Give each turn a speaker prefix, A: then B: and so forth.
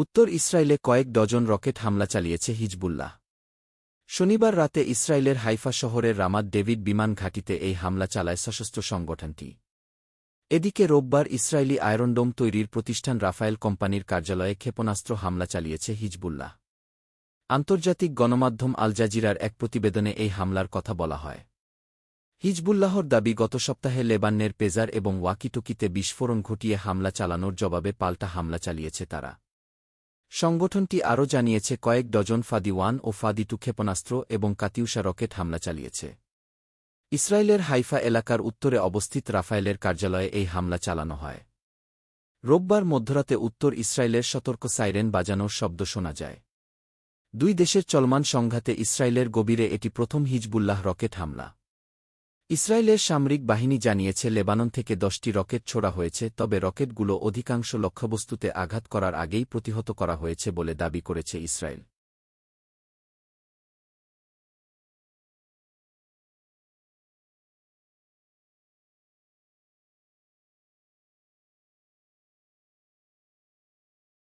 A: উত্তর ইসরায়েলে কয়েক ডজন রকেট হামলা চালিয়েছে হিজবুল্লাহ। শনিবার রাতে ইসরায়েলের হাইফা শহরের রামাত ডেভিড বিমান ঘাঁটিতে এই হামলা চালায় সশস্ত্র সংগঠনটি। এদিকে রোববার ইসরায়েলি আয়রনডোম তৈরির প্রতিষ্ঠান রাফায়েল কোম্পানির কার্যালয়ে ক্ষেপণাস্ত্র হামলা চালিয়েছে হিজবুল্লাহ। আন্তর্জাতিক গণমাধ্যম আল জাজিরার এক প্রতিবেদনে এই হামলার কথা বলা হয়। হিজবুল্লাহর দাবি, গত সপ্তাহে লেবাননের পেজার এবং ওয়াকিটকিতে বিস্ফোরণ ঘটিয়ে হামলা চালানোর জবাবে পাল্টা হামলা চালিয়েছে তারা। সংগঠনটি আরও জানিয়েছে কয়েক ডজন ফাদি-1 ও ফাদি-2 ক্ষেপণাস্ত্র এবং কাতিউশা রকেট হামলা চালিয়েছে। ইসরায়েলের হাইফা এলাকার উত্তরে অবস্থিত রাফায়েলের কার্যালয়ে এই হামলা চালানো হয়। রোববার মধ্যরাতে উত্তর ইসরায়েলের সতর্ক সাইরেন বাজানোর শব্দ শোনা যায়। দুই দেশের চলমান সংঘাতে ইসরায়েলের গভীরে এটি প্রথম হিজবুল্লাহ রকেট হামলা। ইসরায়েলের সামরিক বাহিনী জানিয়েছে লেবানন থেকে 10টি রকেট ছোড়া হয়েছে, তবে রকেটগুলো অধিকাংশ লক্ষ্যবস্তুতে আঘাত করার আগেই প্রতিহত করা হয়েছে বলে দাবি করেছে ইসরায়েল।